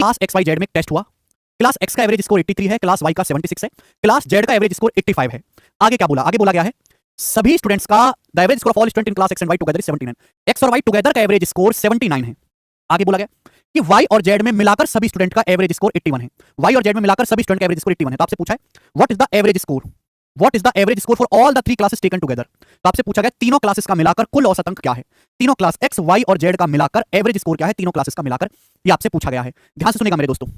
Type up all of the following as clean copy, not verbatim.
Class X Y Z में test हुआ। Class x का एवरेज स्कोर 83 है, क्लास वाई का 76 है, क्लास जेड का एवरेज स्कोर 85 है। आगे क्या बोला? आगे बोला गया है सभी स्टूडेंट्स का the average score of all student in class X and Y together is 79। X और वाई टुगेदर का एवरेज स्कोर 79 है। आगे बोला गया कि वाई और जेड में मिलाकर सभी स्टूडेंट का एवरेज स्कोर 81 है। वाई और जेड में मिलाकर सभी स्टूडेंट का एवरेज स्कोर 81 है। तो आपसे पूछा है what is the average score, what is the average score for all the three classes taken together. तो आपसे पूछा गया तीनों क्लासेस का मिलाकर कुल औसत अंक क्या है, तीनों क्लास एक्स वाई और जेड का मिलाकर एवरेज स्कोर क्या है तीनों क्लासेस का मिलाकर, ये आपसे पूछा गया है। ध्यान से सुनिएगा मेरे दोस्तों,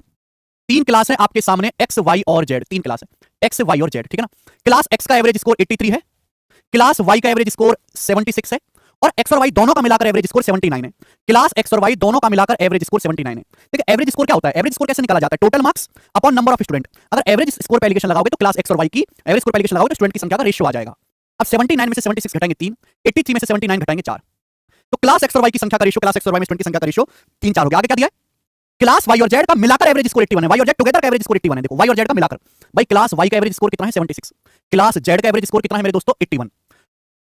तीन क्लास है आपके सामने एक्स वाई और जेड, तीन क्लास है एक्स वाई और जेड, ठीक है ना। क्लास एक्स का एवरेज स्कोर 83 है, क्लास वाई का एवरेज स्कोर 76 है और एक्स और वाई दोनों का मिलाकर एवरेज स्कोर 79 है। क्लास एक्स और वाई दोनों का मिलाकर एवरेज स्कोर 79 है। देखिए एवरेज स्कोर क्या होता है, एवरेज स्कोर कैसे निकाला जाता है, total marks upon number of student. अगर एवरेज स्कोर पे एलिगेशन लगाओगे तो क्लास एक्स और वाई की एवरेज स्कोर पे एलिगेशन लगाओगे तो स्टूडेंट की संख्या का रेशियो आ जाएगा। अब 79 में से 76 घटाएंगे 3, 83 में से 79 घटाएंगे 4, तो क्लास एक्स और वाई की संख्या का रेशियो, क्लास एक्स और वाई में स्टूडेंट की संख्या का रेशियो 3 4 हो गया। आगे क्या दिया है, क्लास वाई और जेड का मिलाकर एवरेज स्कोर 81 है, वाई और जेड टुगेदर का एवरेज स्कोर 81 है। देखो वाई और जेड का मिलाकर, भाई क्लास वाई का एवरेज स्कोर कितना है 76, क्लास जेड का एवरेज स्कोर कितना है मेरे दोस्तों 81,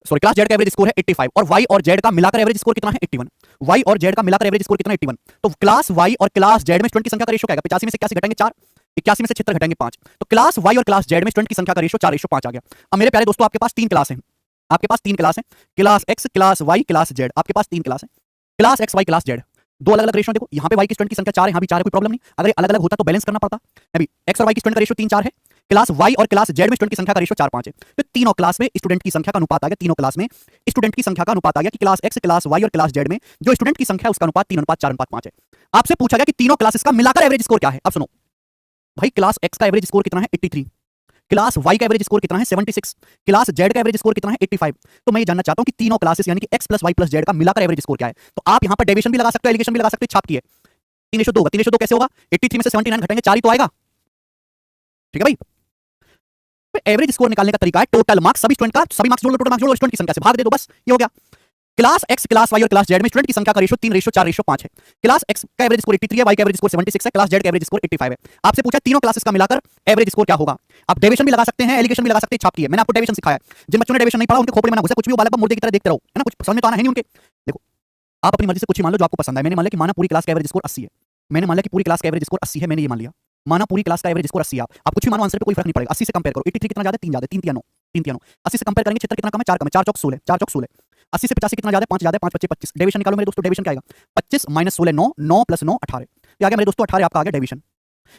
सॉरी क्लास जेड का एवरेज स्कोर है 85 और वाई और जेड का मिलाकर एवरेज स्कोर कितना है 81, वाई और जेड का मिलाकर एवरेज स्कोर कितना है 81। तो क्लास वाई और क्लास जेड में स्टूडेंट की संख्या का रेशियो क्या है, 85 में से 81 घटाएंगे 4, 81 में से 76 घटाएंगे 5, तो क्लास वाई और क्लास जेड में स्टूडेंट की संख्या का रेशियो 4:5 आ गया। अब मेरे प्यारे दोस्तों आपके पास तीन क्लास हैं, आपके पास तीन क्लास हैं, class X class Y class Z, आपके पास तीन क्लास है, class X Y class Z, दो अलग अलग रेशियो। देखो यहाँ पे वाई की स्टूडेंट की संख्या 4 है, यहाँ भी 4 है, कोई प्रॉब्लम नहीं। अगर अलग अलग होता तो बैलेंस करना पड़ता। अभी एक्स और वाई की स्टूडेंट का रेशियो 3 4 है, क्लास वाई और क्लास जेड में स्टूडेंट की संख्या का रेशियो 4 5 है। तो तीनों क्लास में स्टूडेंट की संख्या का अनुपात आ गया, तीनों क्लास में स्टूडेंट की संख्या का अनुपात आ गया कि क्लास एक्स क्लास वाई और क्लास जेड में जो स्टूडेंट की संख्या है उसका अनुपात 3:4:5 है। आपसे पूछा गया कि तीनों क्लासेस का मिलाकर एवरेज स्कोर क्या है। अब सुनो भाई, क्लास एक्स का एवरेज स्कोर कितना है 83, क्लास वाई का एवरेज स्कोर कितना है 76, क्लास जेड का एवरेज स्कोर कितना है 85। तो मैं ये जानना चाहता हूं कि तीनों क्लासेस यानी कि X plus Y plus Z का मिलाकर एवरेज स्कोर क्या है। तो आप यहां पर डेविएशन भी लगा सकते हो, एलिगेशन भी लगा सकते हो, छाप की है 3:2 होगा। 3:2 कैसे होगा, 83 में से 79 घटाएंगे 4 ही तो आएगा, ठीक है भाई। एवरेज स्कोर निकालने का तरीका है टोटल मार्क्स, सभी स्टूडेंट का सभी मार्क्स जोड़ लो, टोटल मार्क्स जोड़ लो, स्टूडेंट की संख्या से भाग दे दो, बस ये हो गया। क्लास एक्स क्लास वाई और क्लास जेड में स्टूडेंट की संख्या का रेशियो 3:4:5 है। क्लास एक्स का एवरेज स्कोर 83 है, वाई का एवरेज स्कोर 76 है, क्लास जेड का एवरेज स्कोर 85 है। आपसे पूछा तीनों क्लासेस का मिलाकर एवरेज स्कोर क्या होगा। आप डेविएशन भी लगा सकते हैं, एलिगेशन भी लगा सकते हैं, छाप की है। मैंने आपको डेविएशन सिखाया है, जिन बच्चों ने डेविएशन नहीं पढ़ा उनके खोपड़ी में ना घुसे, कुछ भी वो बालक मुर्दे की तरह देखते रहो, है ना, कुछ समझ में तो आना है नहीं उनके। देखो आप अपनी मर्जी से कुछ ही मान लो जो आपको पसंद है। मैंने मान लिया कि माना पूरी क्लास का एवरेज स्कोर 80 है, मैंने मान लिया कि पूरी क्लास का एवरेज स्कोर 80 है, मैंने ये मान लिया, माना पूरी क्लास का एवरेज स्कोर 80 है। आप कुछ भी मानो, आंसर पे कोई फर्क नहीं पड़ेगा। 80 से कंपेयर करो, 83 कितना ज्यादा है, 3 ज्यादा है, 3 3 9, 3 3 9। 80 से कंपेयर करेंगे 76 कितना कम है, 4 कम है, 4 चौक 16, 4 चौक 16। 80 से 85 कितना ज्यादा है, 5 ज्यादा है, 5 25 25। डेविएशन निकालो मेरे दोस्तों, डेविएशन क्या आएगा 25 - 16 9, 9 + 9 18। ये आ गया मेरे दोस्तों 18 आपका आ गया डेविएशन।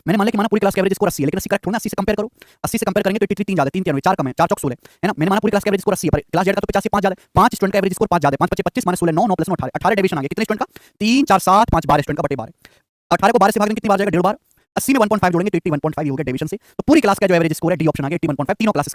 मैंने मान लिया कि माना पूरी क्लास का एवरेज स्कोर 80 है, लेकिन 80 करेक्ट होना, 80 से कंपेयर करो, 80 से कंपेयर करेंगे तो 83 3 ज्यादा, 3 3 4 कम है, 4 चौक 16, है ना। मैंने माना पूरी क्लास का एवरेज स्कोर 80 है, पर क्लास जेड का तो 85 5 ज्यादा है, 5 स्टूडेंट का एवरेज स्कोर 5 ज्यादा है, 5 25 25 - 16 9, 9 + 9 18, 18 डेविएशन आ गया। कितने स्टूडेंट का 3 4 7 5 12 स्टूडेंट का बटे 12। 18 को 12 से भागेंगे कितनी बार जाएगा, 1.5 बार। 80 में 1.5 जोड़ेंगे तो 81.5 हो गया डेविएशन से। तो पूरी क्लास का जो एवरेज स्कोर है डी ऑप्शन आ गया 81.5, तीनों क्लासेस का